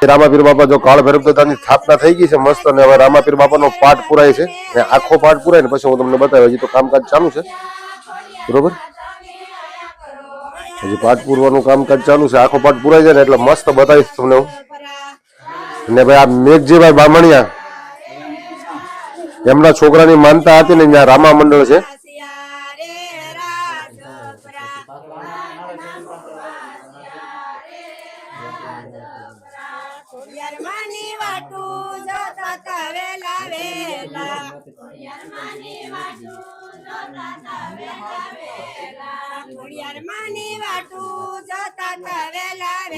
રામાપીર બાપા જો કાળ ભૈરવ દાદાની સ્થાપના થઈ ગઈ છે મસ્ત, અને હવે રામાપીર બાપાનો પાઠ પૂરાય છે ને આખો પાઠ પૂરાય ને પછી હું તમને બતાવ્યું. હજી તો કામકાજ ચાલુ છે, બરોબર. હજી પાઠ પૂરવાનું કામકાજ ચાલુ છે. આખો પાઠ પૂરાઈ જાય ને એટલે મસ્ત બતાવીશ તમને હું. ને ભાઈ આ મેઘજીભાઈ બામણિયા, એમના છોકરાની માનતા હતી ને ત્યાં રામા મંડળ છે.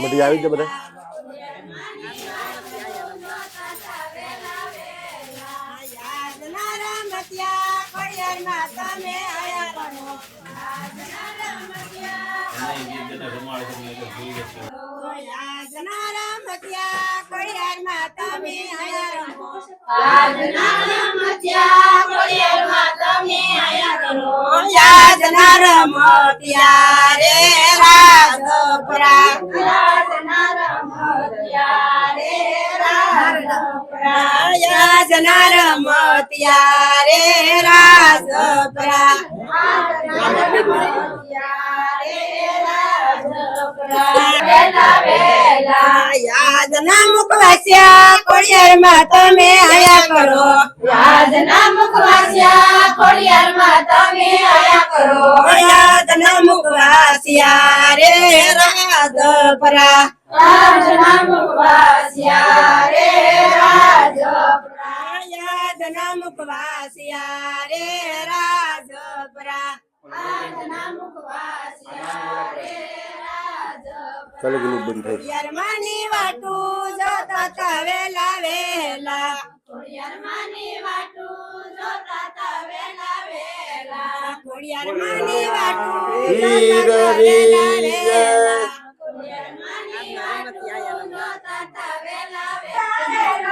મળી આવી છે બધા. યાદના મુખવાસ્યા ખોડિયારમાં તમે આયા કરો. યાદના મુખવાસ્યા ખોડિયારમાં તમે આયા કરો. યાદના મુખવાસ્યા રે રાજપરા. યાદના મુખવાસ્યા રે રાજપરા. યાદના મુખવાસ્યા રે રાજપરા. યાદના મુખવાસ્યા રે ચાલો ગુલું બંધ થાય. યરમાની વાટુ જોતા તા વેલા વેલા. યરમાની વાટુ જોતા તા વેલા વેલા. યરમાની વાટુ જોતા તા વેલા વેલા. યરમાની વાટુ જોતા તા વેલા વેલા.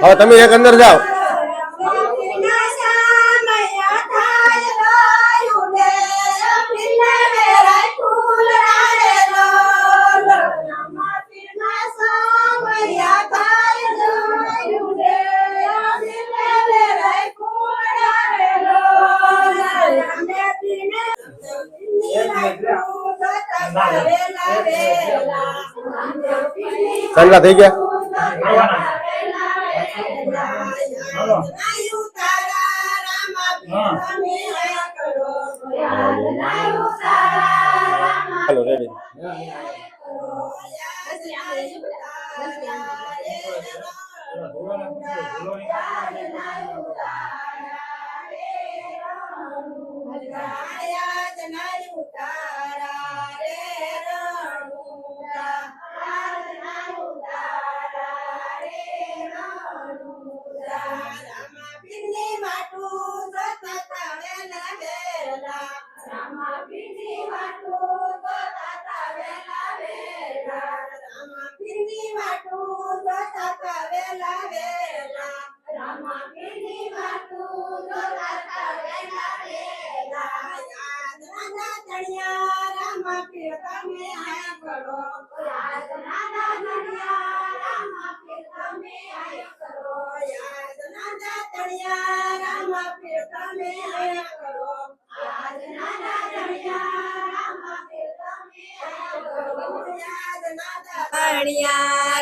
હવે તમે એક અંદર જાઓ. ચાંદલા થઈ ગયા. હાલો રેડી.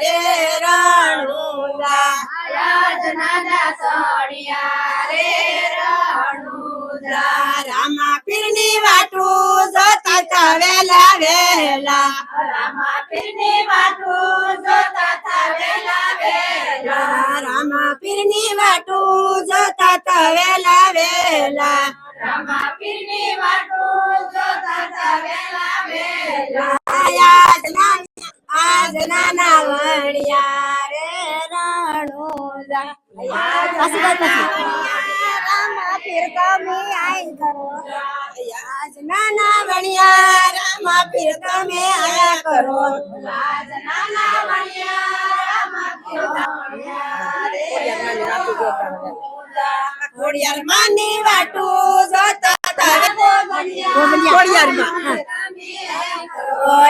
રે રણુદા યાદના સોણિયા રે રણુદા. રામા પીરની વાટુ જોતા તા વેલા વેલા. રામા પીરની વાટુ જોતા તા વેલા વેલા. રામા પીરની વાટુ જોતા તા વેલા વેલા. રામા પીરની વાટુ જોતા તા વેલા વેલા. આજ નાના વણિયા રે રણુદા. રામા પીર તમે આઈ કરો. આજ નાના વણિયા રામા પીર તમે આયા કરો. આજ નાના વણિયા રામા પીર તમે આયા રે. ખોડિયાર માની વાટુ ખોડિયારમાં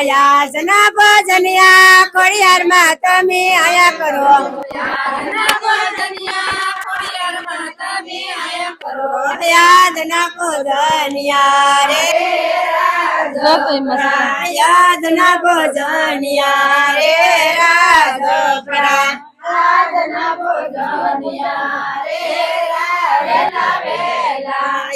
યાદના ભજનિયા ખોડિયારમાં તમે આયા કરો યાદના ભજનિયા રે યાદના ભજનિયા રે રાજપરા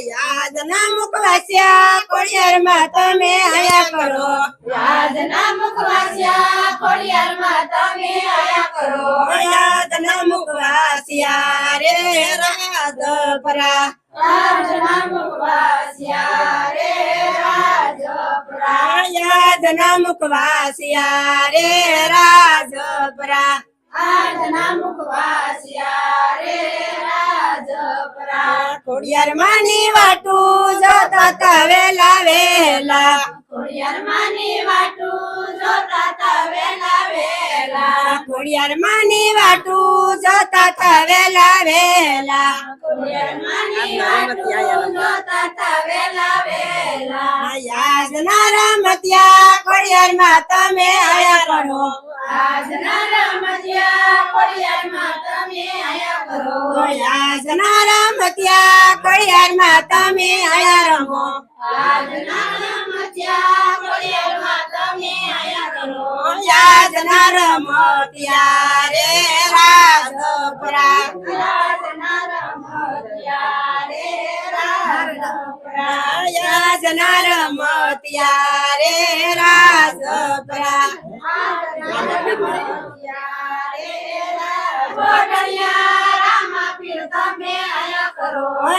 યાદના મુખવાસ્યા ખોડિયારમાં તમે આયા કરો યાદના મુખવાસ્યા ખોડિયારમાં તમે આયા કરો યાદના મુખવાસ્યા રે રાજપરા યાદના મુખવાસ્યા રે રાજપરા યાદના મુખવાસ્યા રે રાજપરા આજના મુખવાસ્યા રે રાજપરા ખોડિયારમાં ની વાટું જોતા તા વેલા વેલા ખોડિયારમાં ની વાટું જોતા તા વેલા વેલા ખોડિયારમાં ની વાટું જોતા તા વેલા વેલા ખોડિયારમાં ની વાટું જોતા તા વેલા વેલા યાદના રમતિયા ખોડિયારમાં તમે આયા કરો આજના રમતિયા ખોડિયારમાં તમે આયા કરો આજના રમતિયા ખોડિયારમાં તમે આયા રમો આજના રમતિયા ખોડિયારમાં તમે આયા કરો આજના રમતિયા રે રાજપરા આજના રમતિયા રે રાજપરા આજના રમતિયા રે રાજપરા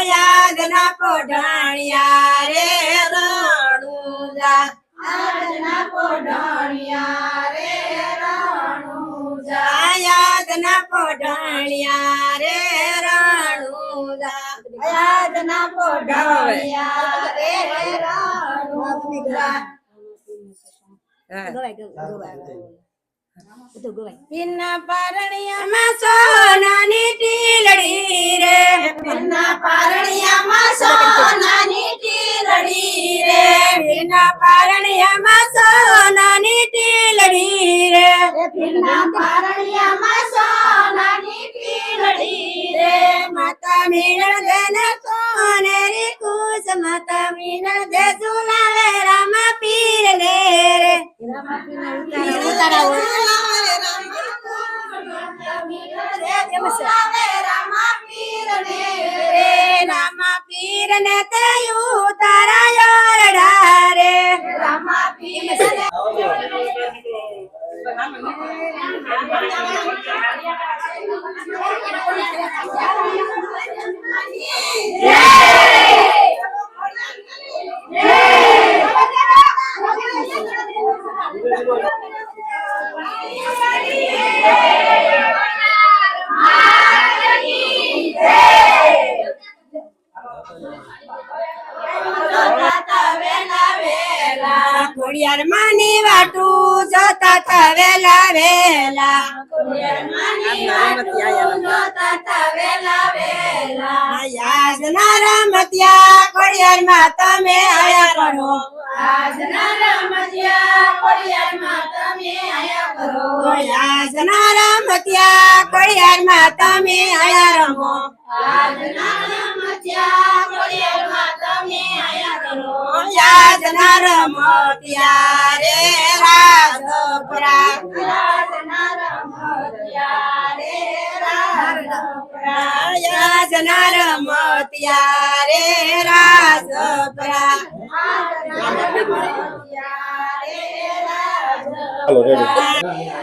યાદના પોઢાણિયા રે રણુજા યાદના પોઢાણિયા રે રણુજા યાદના પોઢાણિયા રે રણુજા યાદના પોઢાણિયા રે રણુજા પિન્ના પારણિયામાં સોનાની ટીલડી રે પિન્ના પારણિયામાં સોનાની ટીલડી રે પિન્ના પારણિયામાં સોનાની ટીલડી રે પિન્ના પારણિયામાં સોનાની ટીલડી રે માતા મીણ દેને સોનેરી કુસ માતા મીણ દે સુલાવે રામા પીર ને રે રામા પીર ઉતારાવો રામા પીર ને તે ઉતારા યારડા રે રામા પીર ખોડિયારમાં ની વાટું જોતા તા વેલા વેલા યાદના રમતિયા ખોડિયારમાં તમે આયા કરો આજના રમતિયા ખોડિયારમાં તમે આયા કરો આજના રમતિયા ખોડિયારમાં તમે આયા રમો આજના રમતિયા ખોડિયારમાં તમે આયા કરો યાદના રમતિયા રે રાજપરા યાદના રમતિયા રે રાજપરા યાદના રમતિયા રે રાજપરા હાલો રેડી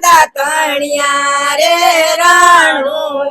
દાતણિયા રે રણું